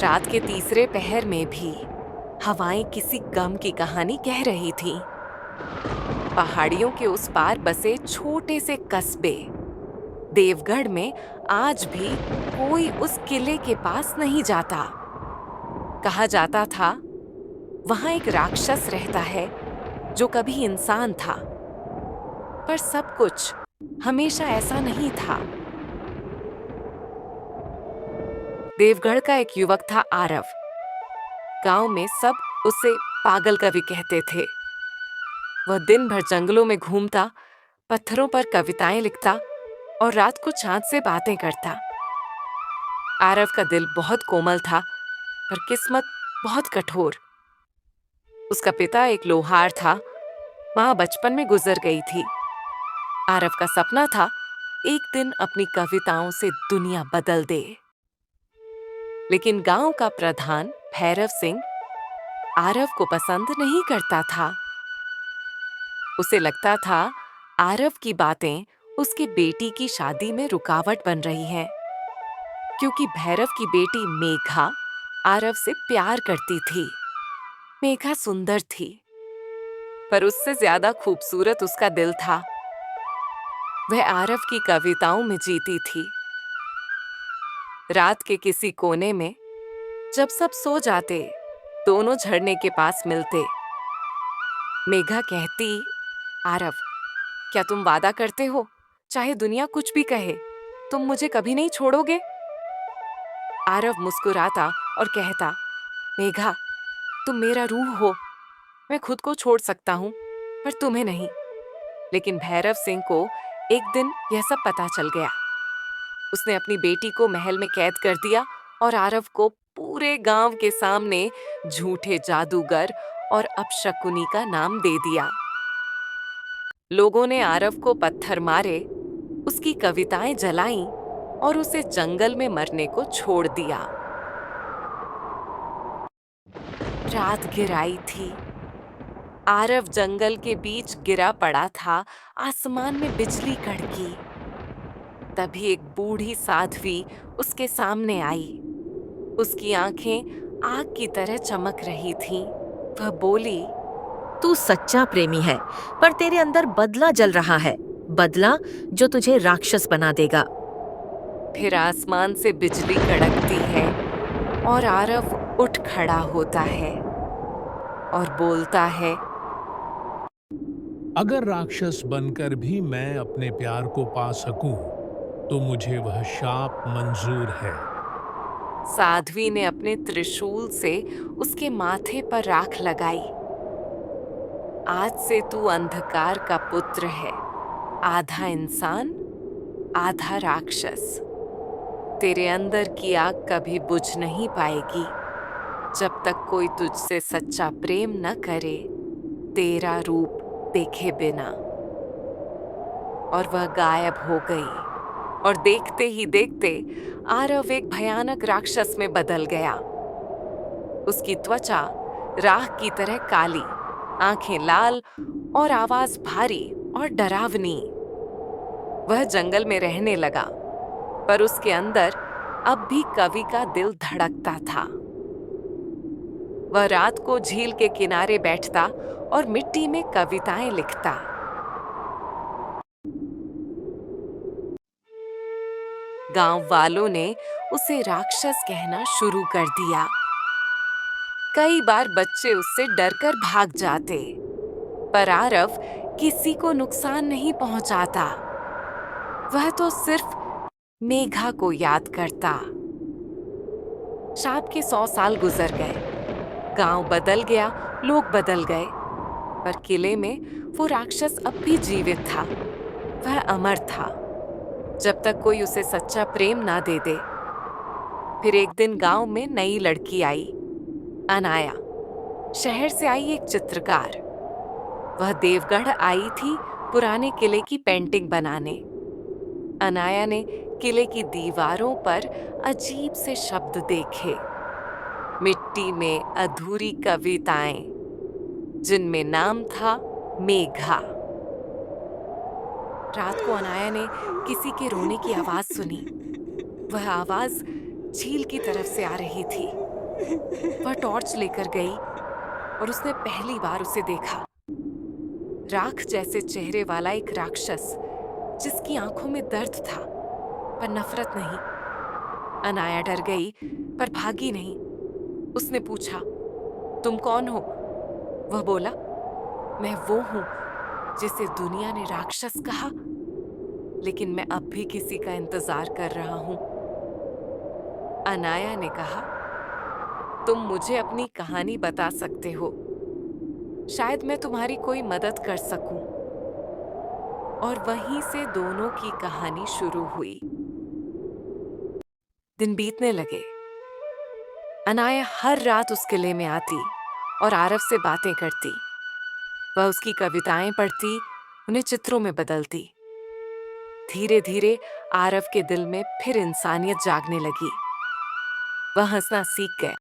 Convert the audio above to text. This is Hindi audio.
रात के तीसरे पहर में भी हवाएं किसी गम की कहानी कह रही थीं। पहाड़ियों के उस पार बसे छोटे से कस्बे देवगढ़ में आज भी कोई उस किले के पास नहीं जाता। कहा जाता था वहां एक राक्षस रहता है जो कभी इंसान था, पर सब कुछ हमेशा ऐसा नहीं था। देवगढ़ का एक युवक था आरव। गांव में सब उसे पागल कवि कहते थे। वह दिन भर जंगलों में घूमता, पत्थरों पर कविताएं लिखता और रात को चांद से बातें करता। आरव का दिल बहुत कोमल था, पर किस्मत बहुत कठोर। उसका पिता एक लोहार था, मां बचपन में गुजर गई थी। आरव का सपना था एक दिन अपनी कविताओं से दुनिया बदल दे। लेकिन गांव का प्रधान भैरव सिंह आरव को पसंद नहीं करता था। उसे लगता था आरव की बातें उसकी बेटी की शादी में रुकावट बन रही हैं, क्योंकि भैरव की बेटी मेघा आरव से प्यार करती थी। मेघा सुंदर थी, पर उससे ज्यादा खूबसूरत उसका दिल था। वह आरव की कविताओं में जीती थी। रात के किसी कोने में जब सब सो जाते, दोनों झरने के पास मिलते। मेघा कहती, आरव, क्या तुम वादा करते हो, चाहे दुनिया कुछ भी कहे, तुम मुझे कभी नहीं छोड़ोगे? आरव मुस्कुराता और कहता, मेघा, तुम मेरा रूह हो, मैं खुद को छोड़ सकता हूं, पर तुम्हें नहीं। लेकिन भैरव सिंह को एक दिन यह सब पता चल गया। उसने अपनी बेटी को महल में कैद कर दिया और आरव को पूरे गांव के सामने झूठे जादूगर और अपशकुनी का नाम दे दिया। लोगों ने आरव को पत्थर मारे, उसकी कविताएं जलाईं और उसे जंगल में मरने को छोड़ दिया। रात घिर आई थी। आरव जंगल के बीच गिरा पड़ा था। आसमान में बिजली कड़की। तभी एक बूढ़ी साध्वी उसके सामने आई। उसकी आंखें आग की तरह चमक रही थीं। वह बोली, तू सच्चा प्रेमी है, पर तेरे अंदर बदला जल रहा है, बदला जो तुझे राक्षस बना देगा। फिर आसमान से बिजली कड़कती है और आरव उठ खड़ा होता है और बोलता है, अगर राक्षस बनकर भी मैं अपने प्यार को पा सकूं, तो मुझे वह शाप मंजूर है। साध्वी ने अपने त्रिशूल से उसके माथे पर राख लगाई। आज से तू अंधकार का पुत्र है, आधा इंसान, आधा राक्षस। तेरे अंदर की आग कभी बुझ नहीं पाएगी जब तक कोई तुझसे सच्चा प्रेम न करे, तेरा रूप देखे बिना। और वह गायब हो गई और देखते ही देखते आरव एक भयानक राक्षस में बदल गया। उसकी त्वचा राख की तरह काली, आंखें लाल और आवाज भारी और डरावनी। वह जंगल में रहने लगा, पर उसके अंदर अब भी कवि का दिल धड़कता था। वह रात को झील के किनारे बैठता और मिट्टी में कविताएं लिखता। गांव वालों ने उसे राक्षस कहना शुरू कर दिया। कई बार बच्चे उससे डरकर भाग जाते, पर आरव किसी को नुकसान नहीं पहुंचाता। वह तो सिर्फ मेघा को याद करता। शाप के 100 साल गुजर गए। गांव बदल गया, लोग बदल गए, पर किले में वो राक्षस अब भी जीवित था। वह अमर था, जब तक कोई उसे सच्चा प्रेम ना दे दे। फिर एक दिन गांव में नई लड़की आई, अनाया। शहर से आई एक चित्रकार। वह देवगढ़ आई थी पुराने किले की पेंटिंग बनाने। अनाया ने किले की दीवारों पर अजीब से शब्द देखे, मिट्टी में अधूरी कविताएं, जिनमें नाम था मेघा। रात को अनाया ने किसी के रोने की आवाज सुनी। वह आवाज झील की तरफ से आ रही थी। वह टॉर्च लेकर गई और उसने पहली बार उसे देखा। राख जैसे चेहरे वाला एक राक्षस जिसकी आंखों में दर्द था पर नफरत नहीं। अनाया डर गई पर भागी नहीं। उसने पूछा, तुम कौन हो? वह बोला, मैं वो हूं जिसे दुनिया ने राक्षस कहा, लेकिन मैं अब भी किसी का इंतजार कर रहा हूं। अनाया ने कहा, तुम मुझे अपनी कहानी बता सकते हो, शायद मैं तुम्हारी कोई मदद कर सकूं। और वहीं से दोनों की कहानी शुरू हुई। दिन बीतने लगे। अनाया हर रात उस किले में आती और आरव से बातें करती। वह उसकी कविताएं पढ़ती, उन्हें चित्रों में बदलती। धीरे धीरे आरव के दिल में फिर इंसानियत जागने लगी। वह हंसना सीख गया।